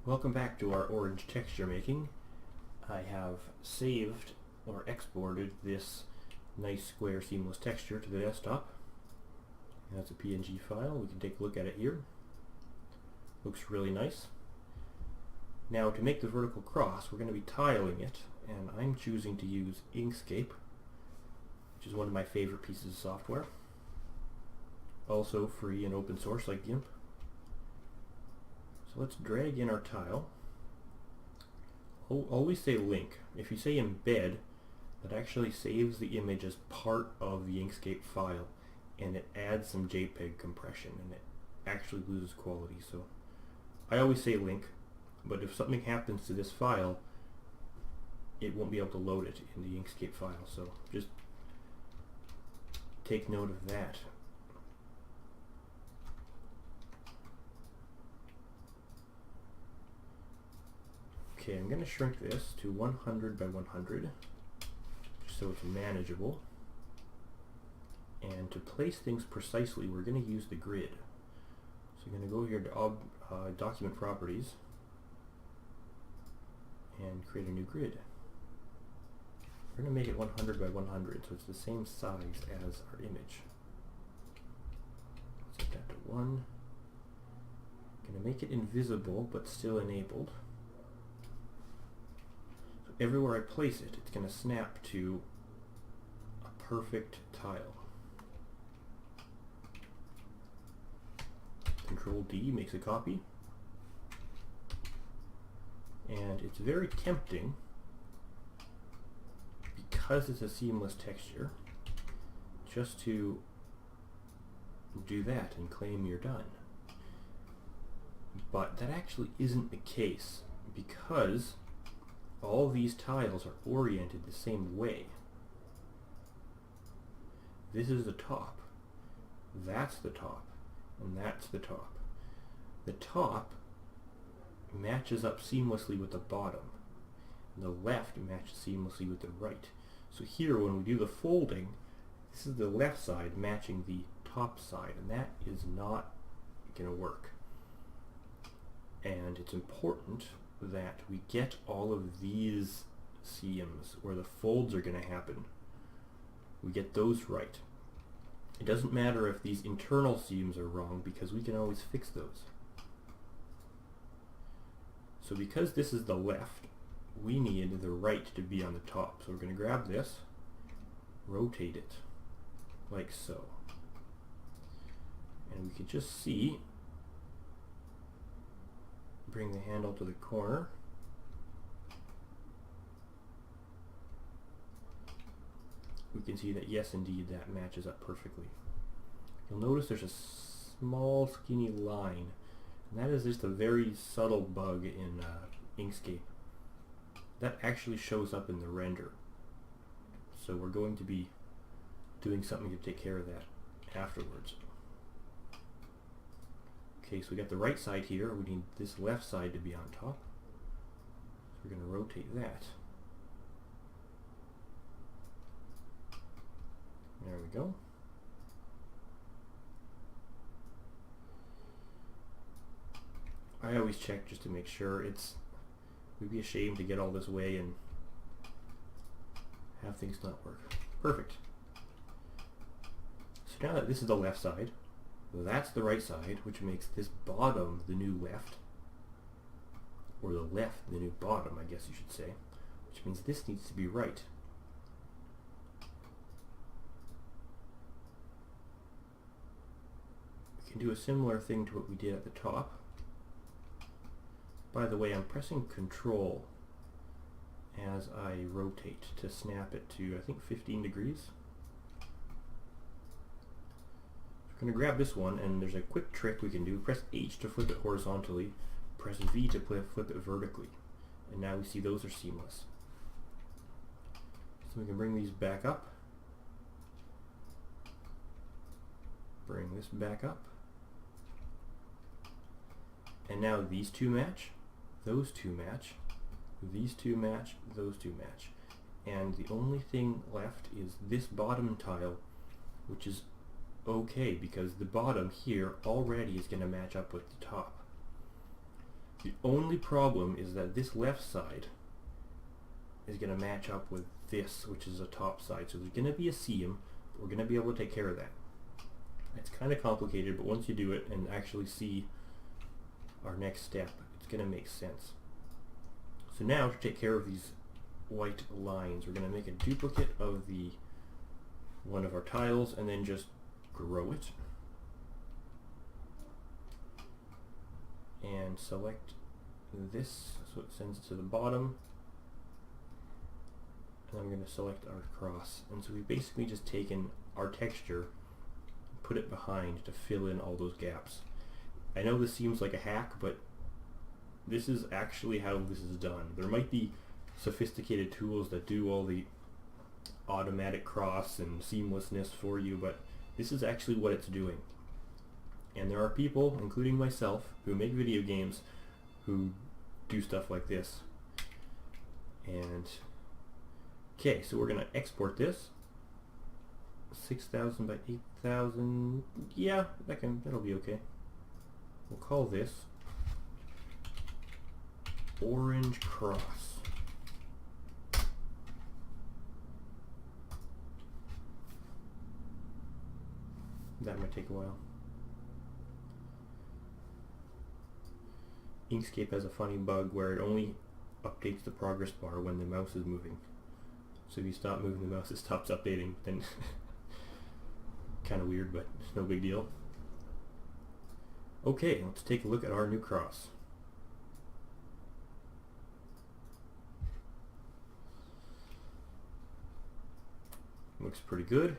Welcome back to our orange texture making. I have saved or exported this nice square seamless texture to the desktop. That's a PNG file. We can take a look at it here. Looks really nice. Now to make the vertical cross, we're going to be tiling it, and I'm choosing to use Inkscape, which is one of my favorite pieces of software. Also free and open source like Gimp. So let's drag in our tile. Always say link. If you say embed, that actually saves the image as part of the Inkscape file, and it adds some JPEG compression, and it actually loses quality. So I always say link, but if something happens to this file, it won't be able to load it in the Inkscape file. So just take note of that. Okay, I'm going to shrink this to 100 by 100, just so it's manageable. And to place things precisely, we're going to use the grid. So I'm going to go here to Document Properties and create a new grid. We're going to make it 100 by 100, so it's the same size as our image. Set that to 1. I'm going to make it invisible, but still enabled. Everywhere I place it, it's going to snap to a perfect tile. Control D makes a copy. And it's very tempting, because it's a seamless texture, just to do that and claim you're done. But that actually isn't the case, because all these tiles are oriented the same way. This is the top, that's the top, and that's the top. The top matches up seamlessly with the bottom, and the left matches seamlessly with the right. So here, when we do the folding, this is the left side matching the top side, and that is not going to work. And it's important that we get all of these seams where the folds are going to happen. We get those right. It doesn't matter if these internal seams are wrong, because we can always fix those. So because this is the left, we need the right to be on the top. So we're going to grab this, rotate it like so. And we can just see, bring the handle to the corner. We can see that yes, indeed, that matches up perfectly. You'll notice there's a small skinny line, and that is just a very subtle bug in Inkscape. That actually shows up in the render. So we're going to be doing something to take care of that afterwards. Okay, so we got the right side here. We need this left side to be on top. So we're going to rotate that. There we go. I always check just to make sure. We'd be ashamed to get all this way and have things not work. Perfect. So now that this is the left side, that's the right side, which makes this bottom the new left, or the left the new bottom, I guess you should say, which means this needs to be right. We can do a similar thing to what we did at the top. By the way, I'm pressing Control as I rotate to snap it to, I think, 15 degrees. I'm going to grab this one, and there's a quick trick we can do. Press H to flip it horizontally, press V to flip it vertically, and now we see those are seamless. So we can bring these back up, bring this back up, and now these two match, those two match, these two match, those two match, and the only thing left is this bottom tile, which is okay because the bottom here already is going to match up with the top. The only problem is that this left side is going to match up with this, which is a top side. So there's going to be a seam. We're going to be able to take care of that. It's kind of complicated, but once you do it and actually see our next step, it's going to make sense. So now to take care of these white lines, we're going to make a duplicate of one of our tiles and then just grow it. And select this so it sends to the bottom. And I'm going to select our cross. And so we've basically just taken our texture, put it behind to fill in all those gaps. I know this seems like a hack, but this is actually how this is done. There might be sophisticated tools that do all the automatic cross and seamlessness for you, but this is actually what it's doing. And there are people, including myself, who make video games who do stuff like this. And okay, so we're gonna export this. 6,000 by 8,000. Yeah, that'll be okay. We'll call this Orange Cross. That might take a while. Inkscape has a funny bug where it only updates the progress bar when the mouse is moving. So if you stop moving the mouse, it stops updating. Then kind of weird, but no big deal. Okay, let's take a look at our new cross. Looks pretty good.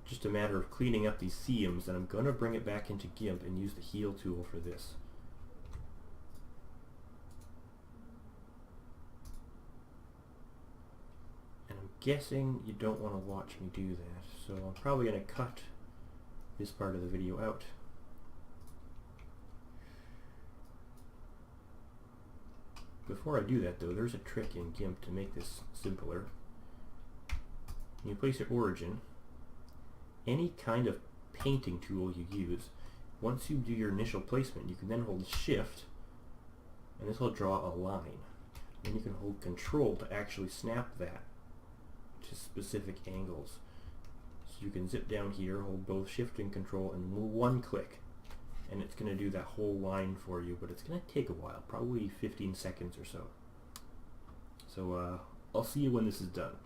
Just a matter of cleaning up these seams, and I'm going to bring it back into Gimp and use the heal tool for this. And I'm guessing you don't want to watch me do that, so I'm probably going to cut this part of the video out. Before I do that though, there's a trick in Gimp to make this simpler. When you place your origin, any kind of painting tool you use, once you do your initial placement, you can then hold Shift, and this will draw a line. Then you can hold Control to actually snap that to specific angles. So you can zip down here, hold both Shift and Control, and one click, and it's going to do that whole line for you, but it's going to take a while, probably 15 seconds or so. So I'll see you when this is done.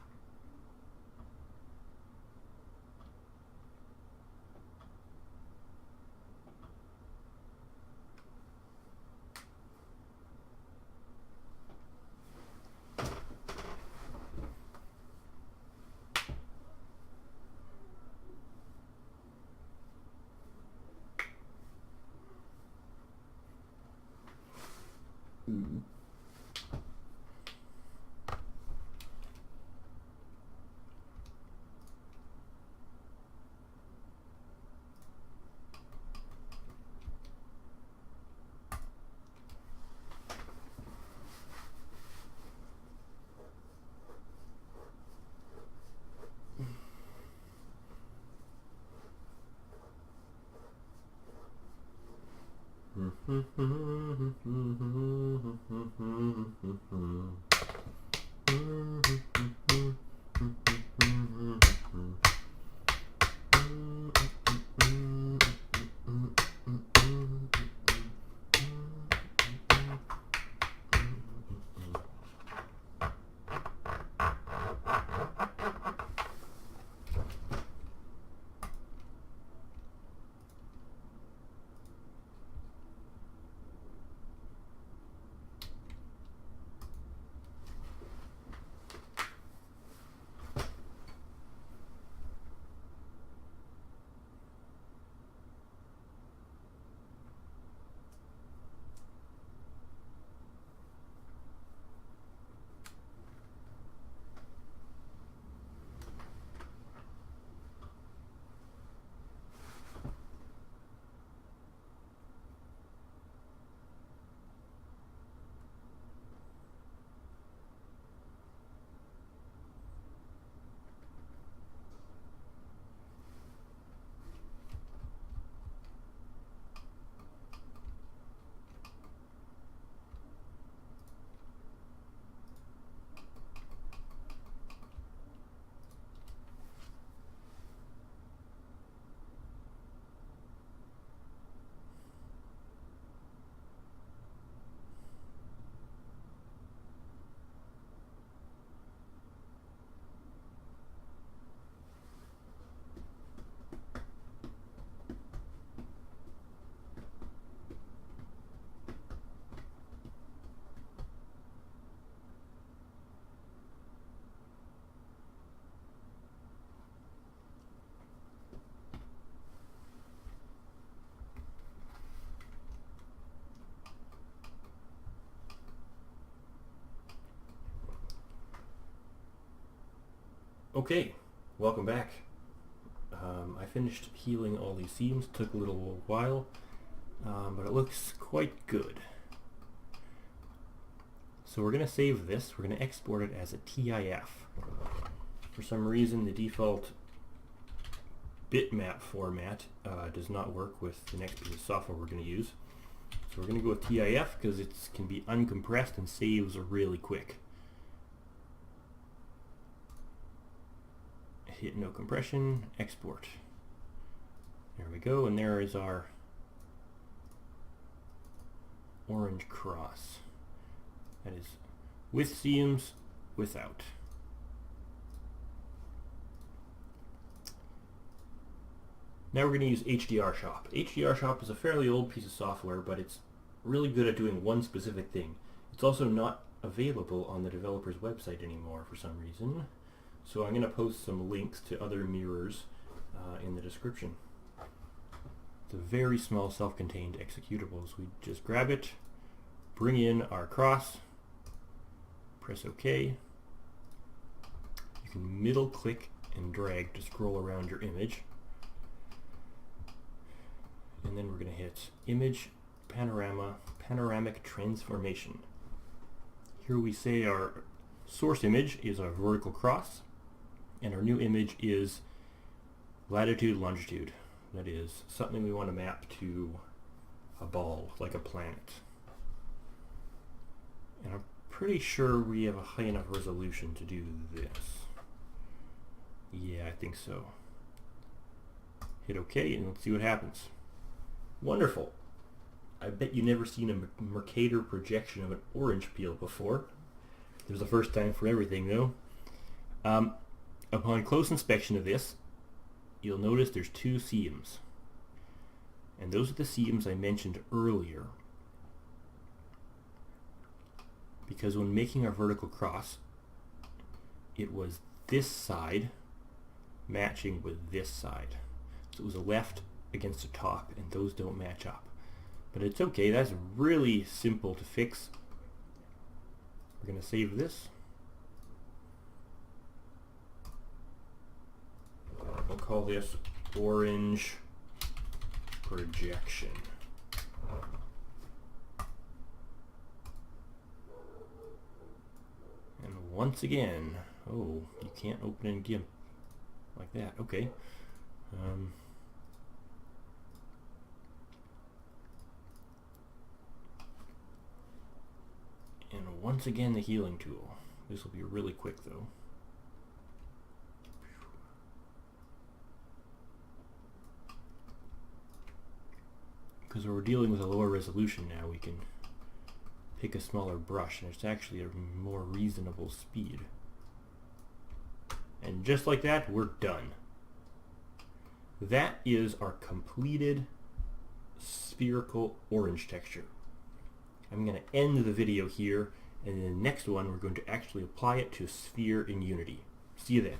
Okay, welcome back. I finished healing all these seams. Took a little while, but it looks quite good. So we're going to save this. We're going to export it as a TIF. For some reason, the default bitmap format does not work with the next piece of software we're going to use. So we're going to go with TIF because it can be uncompressed and saves really quick. Hit no compression, export. There we go, and there is our orange cross. That is with seams, without. Now we're going to use HDRShop. HDRShop is a fairly old piece of software, but it's really good at doing one specific thing. It's also not available on the developer's website anymore for some reason. So I'm going to post some links to other mirrors in the description. It's a very small self-contained executable. So we just grab it, bring in our cross, press OK. You can middle click and drag to scroll around your image. And then we're going to hit Image, Panorama, Panoramic Transformation. Here we say our source image is our vertical cross, and our new image is latitude, longitude. That is something we want to map to a ball, like a planet. And I'm pretty sure we have a high enough resolution to do this. Yeah, I think so. Hit OK, and let's see what happens. Wonderful. I bet you never seen a Mercator projection of an orange peel before. There's a first time for everything, though. Upon close inspection of this, you'll notice there's two seams. And those are the seams I mentioned earlier. Because when making our vertical cross, it was this side matching with this side. So it was a left against the top, and those don't match up. But it's okay, that's really simple to fix. We're going to save this. We'll call this orange projection. And once again, oh, you can't open in Gimp like that. Okay. And once again, the healing tool. This will be really quick, though. Because we're dealing with a lower resolution now, we can pick a smaller brush, and it's actually a more reasonable speed. And just like that, we're done. That is our completed spherical orange texture. I'm going to end the video here, and in the next one we're going to actually apply it to a sphere in Unity. See you then.